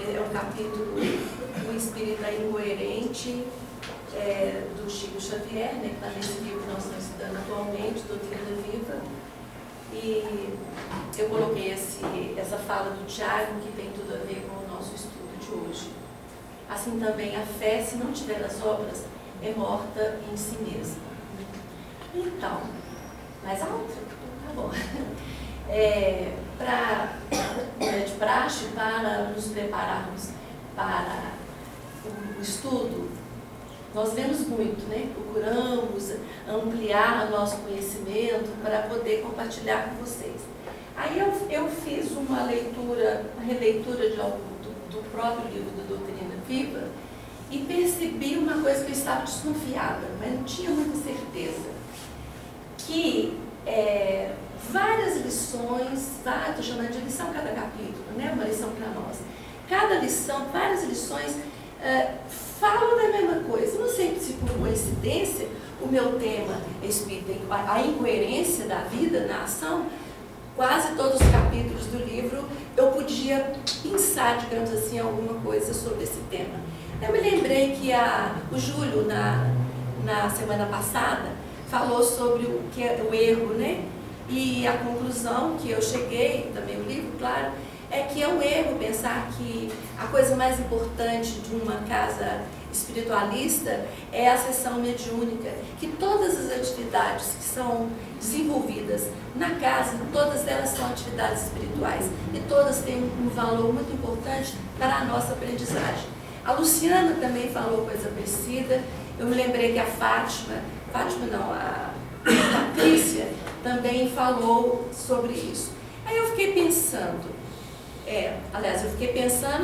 é um capítulo do Espírito Incoerente, do Chico Xavier, né, que está nesse livro que nós estamos estudando atualmente, Doutrina Viva. E eu coloquei essa fala do Tiago, que tem tudo a ver com o nosso estudo de hoje. Assim também a fé, se não tiver as obras, é morta em si mesma. Então, mais alto? Tá bom. De praxe, para nos prepararmos para o estudo, nós lemos muito, né? Procuramos ampliar nosso conhecimento para poder compartilhar com vocês. Aí eu fiz uma releitura de algo do próprio livro da Doutrina Viva e percebi uma coisa que eu estava desconfiada, mas não tinha muita certeza, que várias lições, estou chamando de lição cada capítulo, né? Uma lição para nós. Cada lição, várias lições falam da mesma coisa. Não sei se por coincidência o meu tema é espírita, a incoerência da vida na ação. Quase todos os capítulos do livro eu podia pensar, digamos assim, alguma coisa sobre esse tema. Eu me lembrei que o Júlio, na semana passada, falou sobre o que é o erro, né? E a conclusão que eu cheguei, também o livro, claro, é que é um erro pensar que a coisa mais importante de uma casa espiritualista é a sessão mediúnica, que todas as atividades que são desenvolvidas na casa, todas elas são atividades espirituais e todas têm um valor muito importante para a nossa aprendizagem. A Luciana também falou coisa parecida. Eu me lembrei que a Patrícia também falou sobre isso. Aí eu fiquei pensando,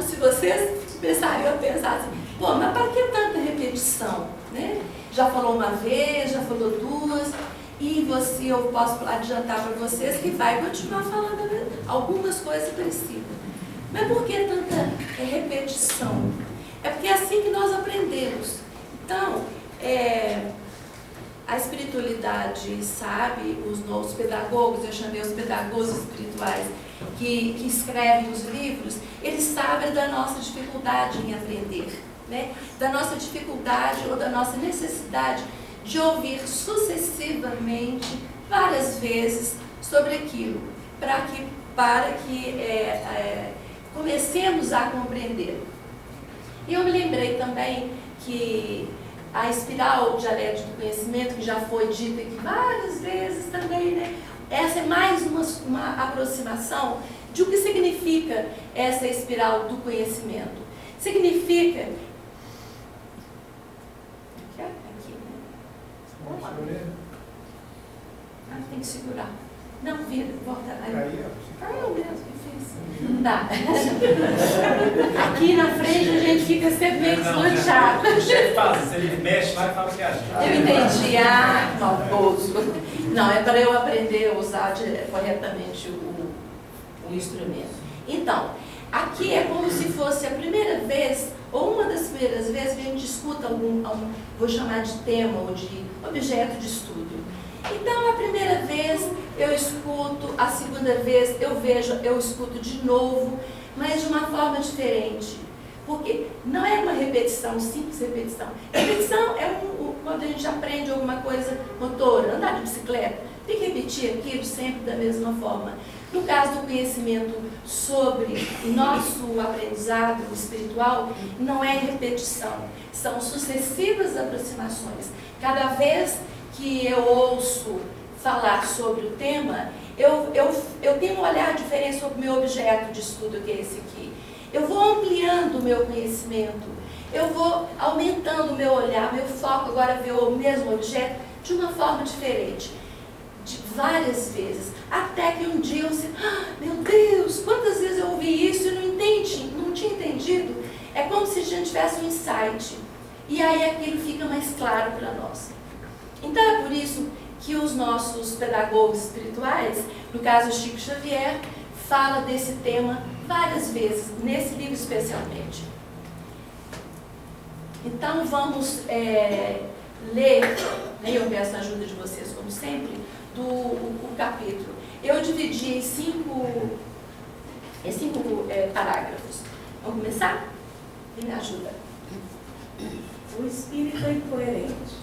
se vocês pensariam, eu pensar assim, pô, mas para que tanta repetição, né? Já falou uma vez, já falou duas, e eu posso adiantar para vocês que vai continuar falando algumas coisas parecidas. Mas por que tanta repetição? É porque é assim que nós aprendemos. Então, a espiritualidade sabe, os pedagogos, eu chamei os pedagogos espirituais, que escrevem os livros, eles sabem da nossa dificuldade em aprender, né? Da nossa dificuldade ou da nossa necessidade de ouvir sucessivamente, várias vezes, sobre aquilo, para que comecemos a compreender. E eu me lembrei também que a espiral dialética do conhecimento, que já foi dita aqui várias vezes também, né? Essa é mais uma aproximação de o que significa essa espiral do conhecimento. Significa... Aqui, né? Tem que segurar. Não, vira, volta. Eu mesmo que fiz. Não dá. Aqui na frente a gente fica sempre meio deslanchado. O chefe fala, se ele mexe lá e fala que é a gente. Eu entendi. Maldoso. Não, é para eu aprender a usar corretamente o instrumento. Então, aqui é como se fosse a primeira vez, ou uma das primeiras vezes que a gente escuta vou chamar de tema ou de objeto de estudo. Então, a primeira vez eu escuto, a segunda vez eu escuto de novo, mas de uma forma diferente. Porque não é uma repetição, simples repetição. Repetição é quando a gente aprende alguma coisa motora, andar de bicicleta, tem que repetir aquilo sempre da mesma forma. No caso do conhecimento sobre nosso aprendizado espiritual, não é repetição, são sucessivas aproximações. Cada vez que eu ouço falar sobre o tema, eu tenho um olhar diferente sobre o meu objeto de estudo, que é esse aqui. Eu vou ampliando o meu conhecimento, eu vou aumentando o meu olhar, meu foco agora é ver o mesmo objeto de uma forma diferente, de várias vezes, até que um dia eu disse, meu Deus, quantas vezes eu ouvi isso e não tinha entendido. É como se a gente tivesse um insight, e aí aquilo fica mais claro para nós. Então é por isso que os nossos pedagogos espirituais, no caso Chico Xavier, fala desse tema várias vezes, nesse livro especialmente. Então vamos ler, né, eu peço a ajuda de vocês como sempre, o capítulo. Eu dividi em cinco parágrafos. O Vamos começar? Quem me ajuda? O espírita incoerente.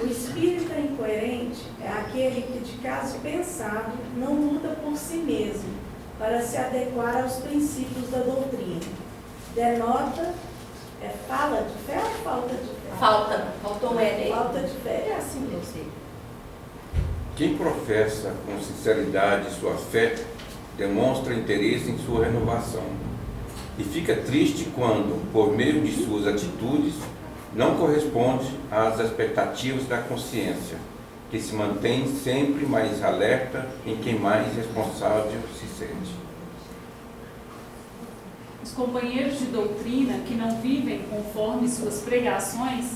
O espírita incoerente é aquele que, de caso pensado, não luta por si mesmo para se adequar aos princípios da doutrina. Denota, fala de fé ou falta de fé? Faltou um L aí. Falta de fé, é assim mesmo. Quem professa com sinceridade sua fé demonstra interesse em sua renovação e fica triste quando, por meio de suas atitudes, não corresponde às expectativas da consciência, que se mantém sempre mais alerta em quem mais responsável se sente. Os companheiros de doutrina que não vivem conforme suas pregações,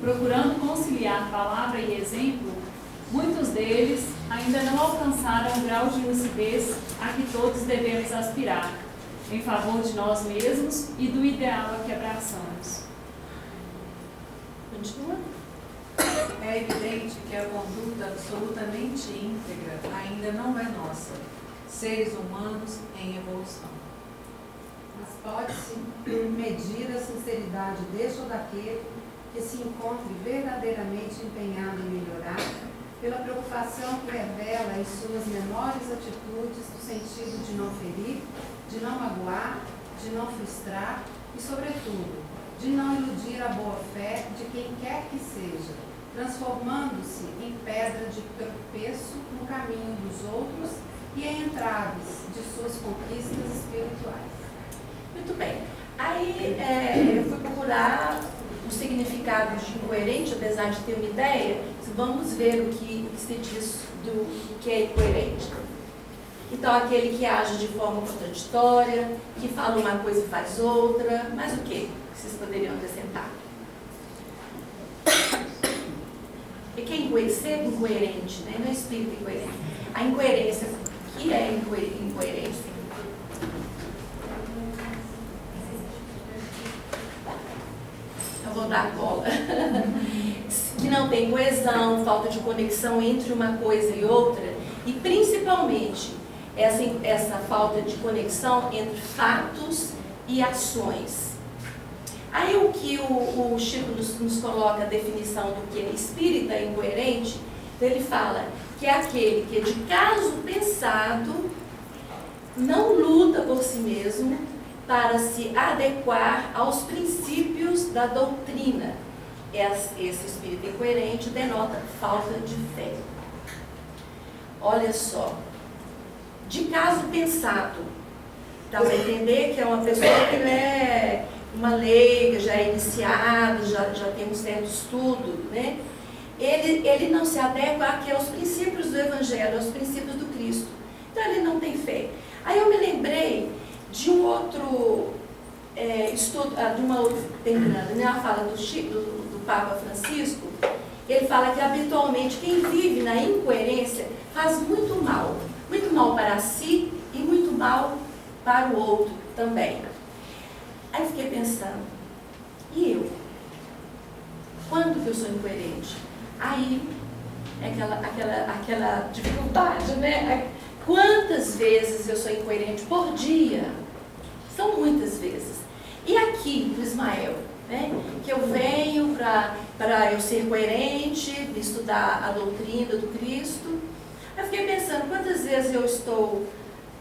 procurando conciliar palavra e exemplo, muitos deles ainda não alcançaram o grau de lucidez a que todos devemos aspirar, em favor de nós mesmos e do ideal a que abraçamos. Continua. É evidente que a conduta absolutamente íntegra ainda não é nossa, seres humanos em evolução. Mas pode-se medir a sinceridade deste ou daquele que se encontre verdadeiramente empenhado em melhorar, pela preocupação que revela em suas menores atitudes no sentido de não ferir, de não magoar, de não frustrar e, sobretudo, de não iludir a boa-fé de quem quer que seja, transformando-se em pedra de tropeço no caminho dos outros e em entraves de suas conquistas espirituais. Muito bem. Aí eu fui procurar o significado de incoerente, apesar de ter uma ideia. Vamos ver o que se diz do que é incoerente. Então, aquele que age de forma contraditória, que fala uma coisa e faz outra, mas o que vocês poderiam acrescentar? E quem ser incoerente, né? Não é espírito incoerente. A incoerência, o que é incoerência? Eu vou dar cola. Que não tem coesão, falta de conexão entre uma coisa e outra, e principalmente essa falta de conexão entre fatos e ações. Aí o que o Chico nos coloca a definição do que é espírita incoerente, ele fala que é aquele que, de caso pensado, não luta por si mesmo para se adequar aos princípios da doutrina. Esse espírito incoerente denota falta de fé. Olha só, de caso pensado, dá para entender que é uma pessoa que não é uma leiga, já é iniciada, já tem um certo estudo, né? Ele não se adequa aqui aos princípios do Evangelho, aos princípios do Cristo. Então ele não tem fé. Aí eu me lembrei de um outro estudo, de uma outra terminando, né? Ela fala do Papa Francisco. Ele fala que habitualmente quem vive na incoerência faz muito mal para si e muito mal para o outro também. Aí eu fiquei pensando, e eu? Quando que eu sou incoerente? Aí é aquela dificuldade, né? Quantas vezes eu sou incoerente por dia? São muitas vezes. E aqui, do Ismael, né? Que eu venho para eu ser coerente, estudar a doutrina do Cristo. Eu fiquei pensando, quantas vezes eu estou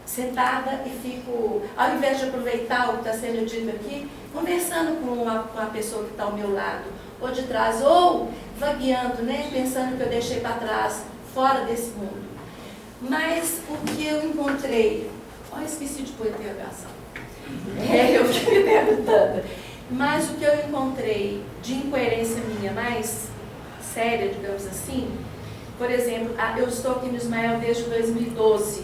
sentada e fico, ao invés de aproveitar o que está sendo dito aqui, conversando com uma pessoa que está ao meu lado, ou de trás, ou vagueando, né? Pensando que eu deixei para trás, fora desse mundo. Mas o que eu encontrei, esqueci de pôr interrogação. Eu fiquei me perguntando. Mas o que eu encontrei de incoerência minha mais séria, digamos assim, por exemplo, eu estou aqui no Ismael desde 2012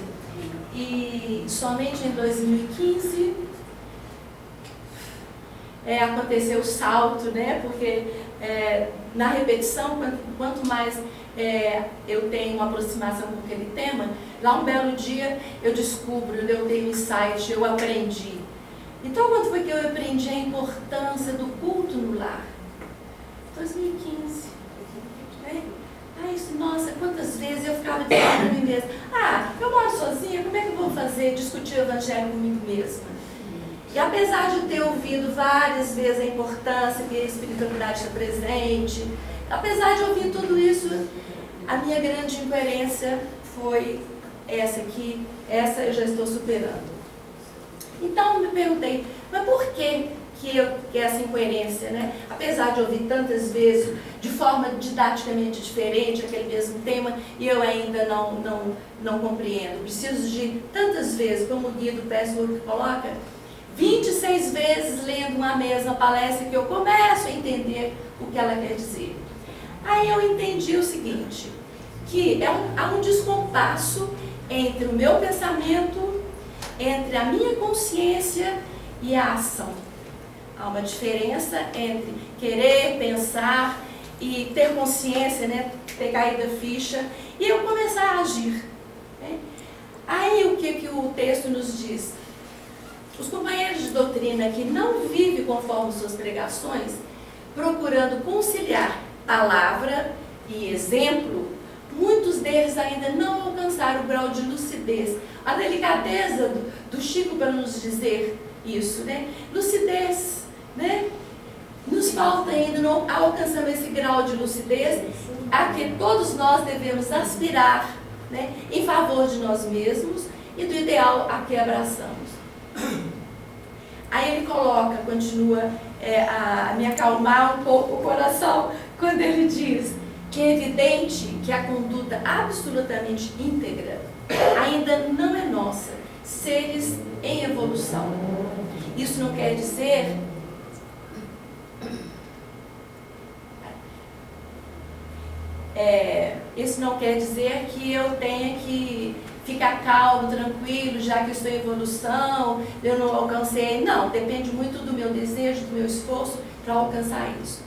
e somente em 2015 aconteceu o salto, né? Porque na repetição, quanto mais eu tenho uma aproximação com aquele tema, lá um belo dia eu descubro, eu tenho um insight, eu aprendi. Então, quando foi que eu aprendi a importância do culto no lar? 2015. Né? Nossa, quantas vezes eu ficava dizendo para mim mesma, eu moro sozinha, como é que eu vou discutir o evangelho comigo mesma? E apesar de ter ouvido várias vezes a importância que a espiritualidade está presente, apesar de ouvir tudo isso, a minha grande incoerência foi essa aqui, essa eu já estou superando. Então me perguntei, mas por que essa incoerência, né? Apesar de ouvir tantas vezes, de forma didaticamente diferente, aquele mesmo tema, e eu ainda não compreendo. Preciso de tantas vezes, como o Guido Pessoa coloca, 26 vezes lendo uma mesma palestra que eu começo a entender o que ela quer dizer. Aí eu entendi o seguinte, que há um descompasso entre o meu pensamento, entre a minha consciência e a ação. Há uma diferença entre querer, pensar e ter consciência, né, ter caído a ficha, e eu começar a agir. Né? Aí o que o texto nos diz? Os companheiros de doutrina que não vivem conforme suas pregações, procurando conciliar palavra e exemplo, muitos deles ainda não alcançaram o grau de lucidez. A delicadeza do Chico para nos dizer isso, né? Lucidez, né? Nos falta ainda, não alcançamos esse grau de lucidez a que todos nós devemos aspirar, né? Em favor de nós mesmos e do ideal a que abraçamos. Aí ele coloca, continua a me acalmar um pouco o coração, quando ele diz que é evidente que a conduta absolutamente íntegra ainda não é nossa, seres em evolução. Isso não quer dizer que eu tenha que ficar calmo, tranquilo, já que estou em evolução, eu não alcancei. Não, depende muito do meu desejo, do meu esforço para alcançar isso.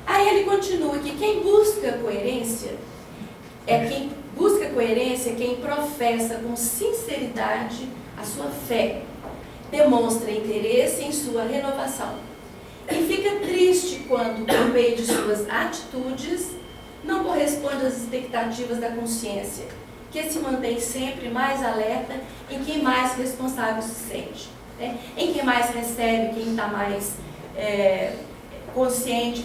Aí ele continua que quem busca coerência é quem professa com sinceridade a sua fé, demonstra interesse em sua renovação e fica triste quando, por meio de suas atitudes, não corresponde às expectativas da consciência, que se mantém sempre mais alerta em quem mais responsável se sente, né? Em quem mais recebe, quem está mais consciente,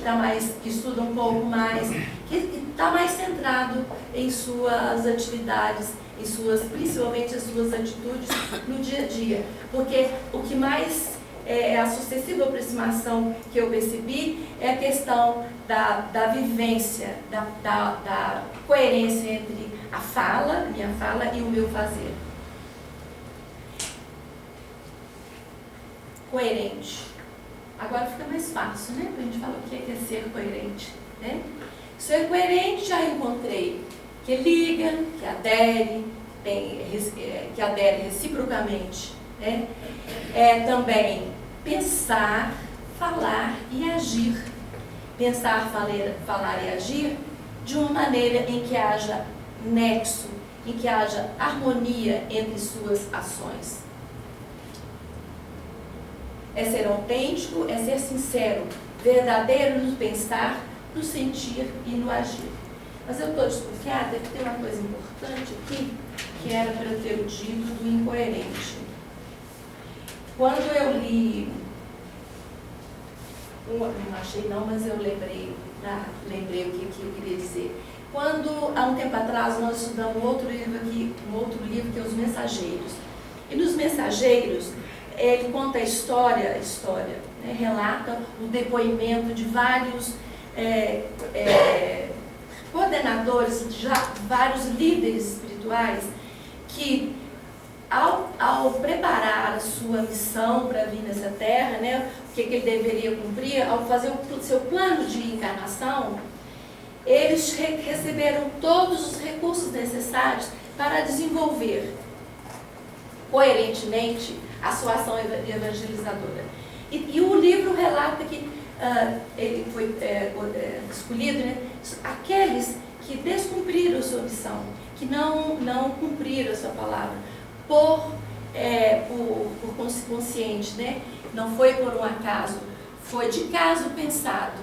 que estuda um pouco mais, que está mais centrado em suas atividades, principalmente as suas atitudes no dia a dia. Porque o que mais a sucessiva aproximação que eu percebi é a questão da vivência, da coerência entre minha fala e o meu fazer. Coerente. Agora fica mais fácil, né? Para a gente falar o que é ser coerente, né? Ser coerente já encontrei que liga, que adere reciprocamente, né? Também pensar, falar e agir. Pensar, falar e agir de uma maneira em que haja nexo, em que haja harmonia entre suas ações. É ser autêntico, é ser sincero, verdadeiro no pensar, no sentir e no agir. Mas eu estou desconfiada que tem uma coisa importante aqui, que era para eu ter dito do incoerente. Quando eu li, não achei não, mas eu lembrei o que eu queria dizer. Quando, há um tempo atrás, nós estudamos um outro livro que é Os Mensageiros. E nos Mensageiros, ele conta a história, né, relata o depoimento de vários coordenadores, vários líderes espirituais, que ao preparar a sua missão para vir nessa terra, né, o que ele deveria cumprir, ao fazer o seu plano de encarnação, eles receberam todos os recursos necessários para desenvolver coerentemente a sua ação evangelizadora. E o livro relata que ele foi escolhido, né, aqueles que descumpriram a sua missão, que não cumpriram a sua palavra, por consciente, né? Não foi por um acaso, foi de caso pensado.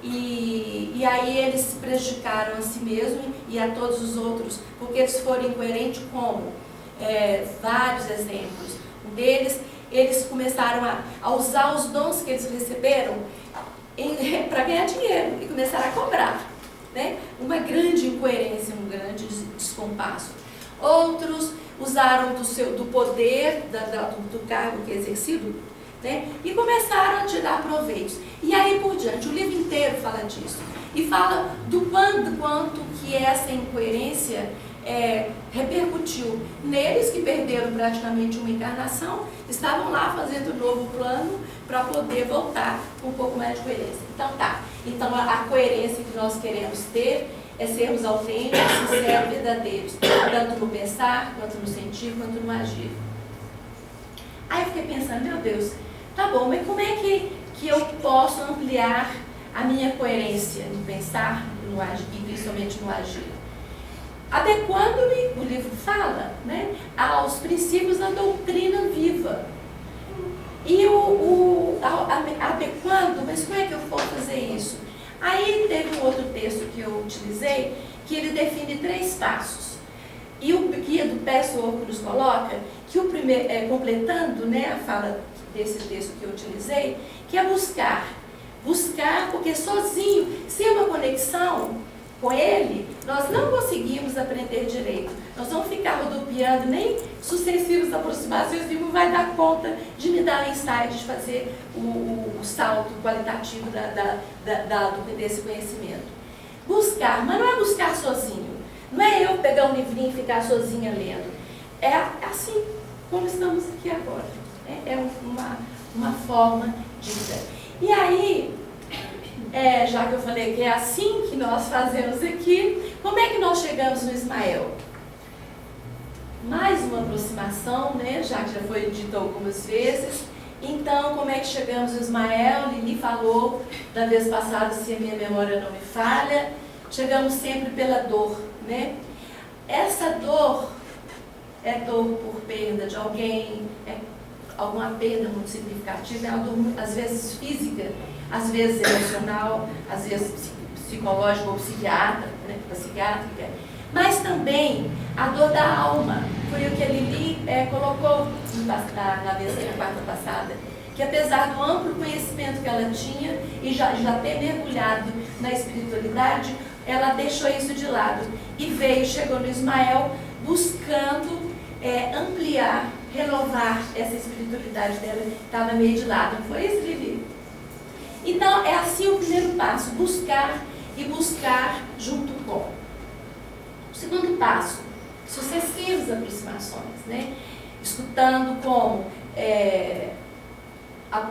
E aí eles se prejudicaram a si mesmos e a todos os outros, porque eles foram incoerentes como? Vários exemplos. Um deles, eles começaram a usar os dons que eles receberam para ganhar dinheiro e começaram a cobrar, né? Uma grande incoerência, um grande descompasso. Outros usaram do poder, do cargo que é exercido, né? E começaram a tirar proveitos. E aí por diante, o livro inteiro fala disso. E fala do quanto que essa incoerência repercutiu neles, que perderam praticamente uma encarnação, estavam lá fazendo um novo plano para poder voltar com um pouco mais de coerência. Então a coerência que nós queremos ter é sermos autênticos, sinceros, verdadeiros, tanto no pensar, quanto no sentir, quanto no agir. Aí eu fiquei pensando, meu Deus, tá bom, mas como é que eu posso ampliar a minha coerência no pensar, no agir, e principalmente no agir? Adequando-me, o livro fala, né, aos princípios da doutrina viva. E adequando, mas como é que eu vou fazer isso? Aí teve um outro texto que eu utilizei, que ele define 3 passos. E o guia do Peço Oco nos coloca que o primeiro, completando, né, a fala desse texto que eu utilizei, que é buscar. Buscar, porque sozinho, sem uma conexão com ele, nós não conseguimos aprender direito. Nós vamos ficar rodopiando, nem sucessivas aproximações, e não vai dar conta de me dar o insight, de fazer o salto qualitativo desse conhecimento. Buscar, mas não é buscar sozinho. Não é eu pegar um livrinho e ficar sozinha lendo. É assim como estamos aqui agora. É uma forma de vida. E aí, já que eu falei que é assim que nós fazemos aqui, como é que nós chegamos no Ismael? Mais uma aproximação, né? Já que já foi dito algumas vezes. Então, como é que chegamos no Ismael? Lili falou da vez passada, se a minha memória não me falha, chegamos sempre pela dor, né? Essa dor é dor por perda de alguém, é alguma perda muito significativa, é uma dor, às vezes física, às vezes emocional, às vezes psicológica ou psiquiátrica, mas também a dor da alma. Foi o que a Lili colocou na quarta passada, que apesar do amplo conhecimento que ela tinha e já ter mergulhado na espiritualidade, ela deixou isso de lado e chegou no Ismael buscando ampliar, renovar essa espiritualidade dela, que estava meio de lado. Não foi isso, Lili? Então, é assim o primeiro passo, buscar e buscar junto com. O segundo passo, sucessivas aproximações, né? Escutando como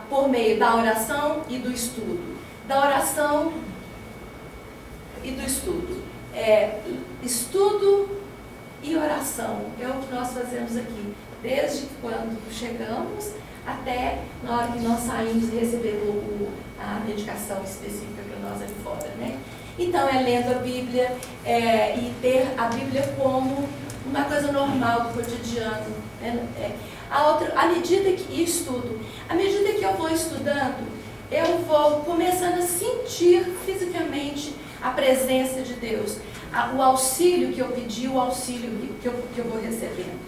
por meio da oração e do estudo. Da oração e do estudo. Estudo e oração é o que nós fazemos aqui, desde quando chegamos até na hora que nós saímos e recebemos a medicação específica para nós ali fora, né? Então, é lendo a Bíblia e ter a Bíblia como uma coisa normal do cotidiano, né? À medida que estudo, à medida que eu vou estudando, eu vou começando a sentir fisicamente a presença de Deus, o auxílio que eu pedi, o auxílio que eu vou recebendo.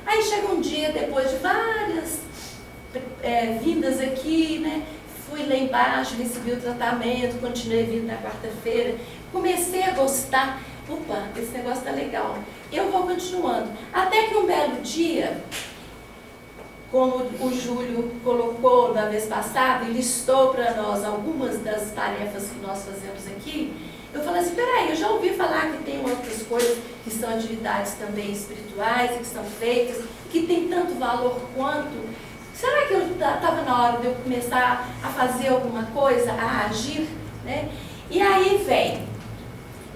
Aí chega um dia, depois de várias vindas aqui, né? Fui lá embaixo, recebi o tratamento, continuei vindo na quarta-feira, comecei a gostar. Opa, esse negócio tá legal. Eu vou continuando. Até que um belo dia, como o Júlio colocou na vez passada e listou para nós algumas das tarefas que nós fazemos aqui, eu falei assim, peraí, eu já ouvi falar que tem outras coisas que são atividades também espirituais e que são feitas, que tem tanto valor quanto. Será que estava na hora de eu começar a fazer alguma coisa, a agir, né? E aí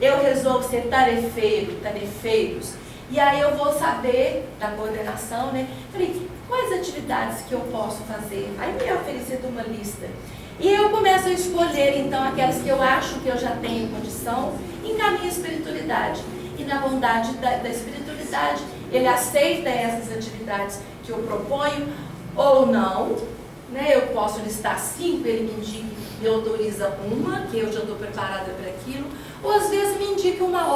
eu resolvo ser tarefeiros, e aí eu vou saber da coordenação, né? Falei, quais atividades que eu posso fazer? Aí me é oferecido uma lista. E eu começo a escolher, então, aquelas que eu acho que eu já tenho condição, encaminho a espiritualidade. E na bondade da espiritualidade, ele aceita essas atividades que eu proponho, ou não, né? Eu posso listar 5, ele me indica, me autoriza uma, que eu já estou preparada para aquilo, ou às vezes me indica uma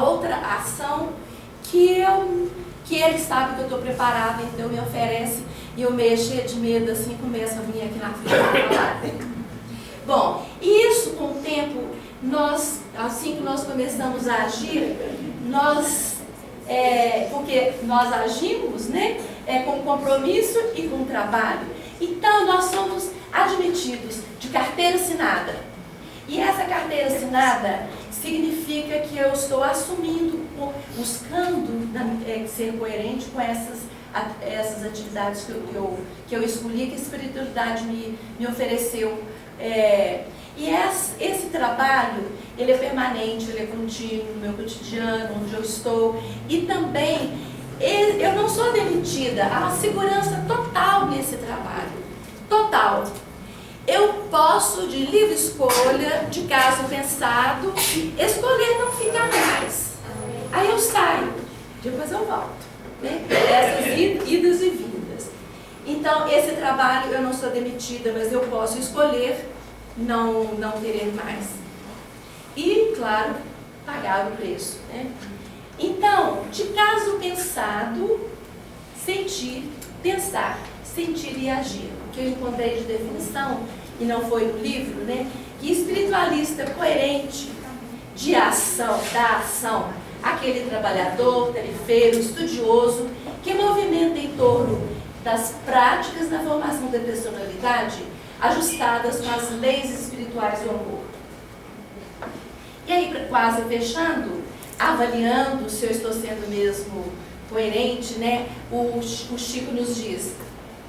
outra ação que ele sabe que eu estou preparada, então me oferece, E eu meio cheia de medo, assim, começo a vir aqui na frente para falar. Bom, e isso com o tempo, assim que nós começamos a agir, porque nós agimos, né, com compromisso e com trabalho. Então, nós somos admitidos de carteira assinada. E essa carteira assinada significa que eu estou assumindo, buscando ser coerente com essas atividades que eu escolhi, que a espiritualidade me ofereceu. E esse trabalho, ele é permanente, ele é contínuo no meu cotidiano, onde eu estou. E também, eu não sou demitida, há uma segurança total nesse trabalho. Total. Eu posso, de livre escolha, de caso pensado, escolher não ficar mais. Aí eu saio, depois eu volto. Né? Essas idas e vindas. Então, esse trabalho eu não sou demitida, mas eu posso escolher não querer mais. E, claro, pagar o preço. Né? Então, de caso pensado, sentir, pensar, sentir e agir. O que eu encontrei de definição, e não foi no livro, né? Que espiritualista coerente de ação, da ação, aquele trabalhador, tarefeiro, estudioso, que movimenta em torno das práticas da formação da personalidade ajustadas com as leis espirituais do amor. E aí, quase fechando, avaliando se eu estou sendo mesmo coerente, né? O Chico nos diz,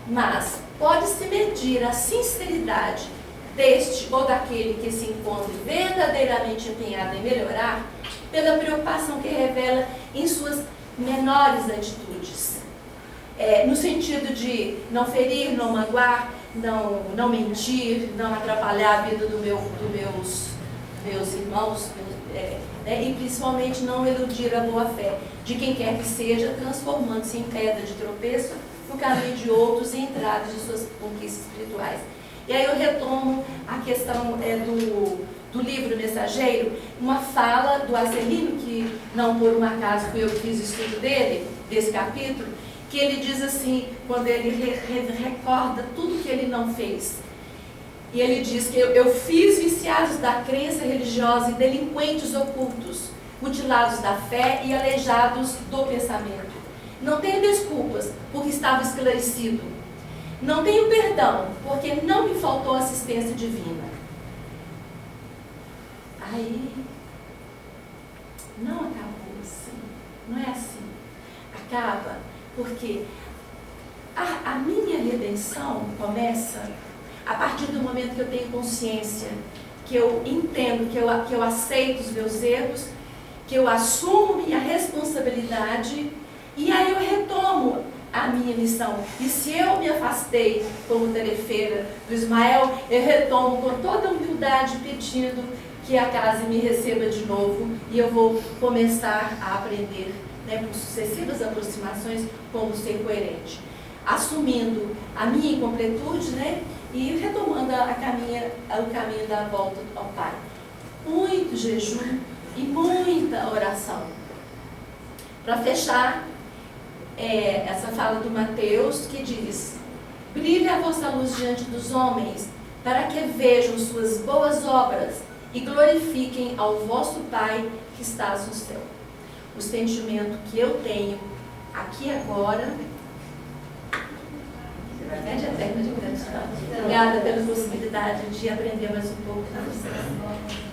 mas pode-se medir a sinceridade deste ou daquele que se encontre verdadeiramente empenhado em melhorar pela preocupação que revela em suas menores atitudes. No sentido de não ferir, não magoar, não mentir, não atrapalhar a vida dos meus irmãos, e principalmente não eludir a boa-fé de quem quer que seja, transformando-se em pedra de tropeço no caminho de outros e entrada de suas conquistas espirituais. E aí eu retomo a questão do livro Mensageiro, uma fala do Arcelino, que não por um acaso fui eu que fiz o estudo dele, desse capítulo, que ele diz assim, quando ele recorda tudo que ele não fez. E ele diz que eu fiz viciados da crença religiosa e delinquentes ocultos, mutilados da fé e aleijados do pensamento. Não tenho desculpas, porque estava esclarecido. Não tenho perdão, porque não me faltou assistência divina. Aí, não acabou assim. Não é assim. Acaba porque a minha redenção começa a partir do momento que eu tenho consciência, que eu entendo, que eu aceito os meus erros, que eu assumo minha responsabilidade. E aí eu retomo a minha missão. E se eu me afastei como tarefeira do Ismael, eu retomo com toda a humildade pedindo que a casa me receba de novo e eu vou começar a aprender, né, com sucessivas aproximações, como ser coerente. Assumindo a minha incompletude, né, e retomando o caminho da volta ao Pai. Muito jejum e muita oração. Para fechar, essa fala do Mateus, que diz: brilhe a vossa luz diante dos homens, para que vejam suas boas obras e glorifiquem ao vosso Pai que estás no céu. O sentimento que eu tenho aqui agora, grande eterna de gratidão. Obrigada pela possibilidade de aprender mais um pouco com vocês.